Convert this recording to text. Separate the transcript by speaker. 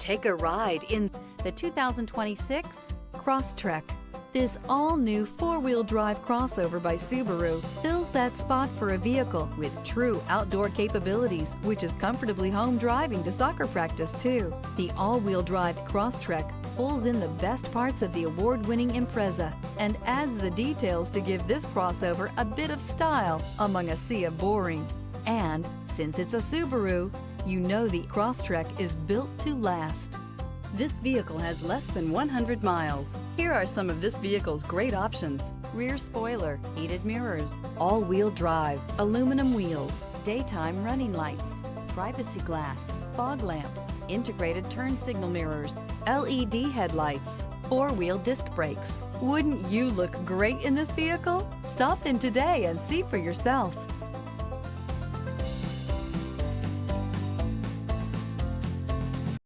Speaker 1: Take a ride in the 2026 Crosstrek. This all-new four-wheel drive crossover by Subaru fills that spot for a vehicle with true outdoor capabilities, which is comfortably home driving to soccer practice too. The all-wheel drive Crosstrek pulls in the best parts of the award-winning Impreza and adds the details to give this crossover a bit of style among a sea of boring. And since it's a Subaru, you know the Crosstrek is built to last. This vehicle has less than 100 miles. Here are some of this vehicle's great options: rear spoiler, heated mirrors, all-wheel drive, aluminum wheels, daytime running lights, privacy glass, fog lamps, integrated turn signal mirrors, LED headlights, four-wheel disc brakes. Wouldn't you look great in this vehicle? Stop in today and see for yourself.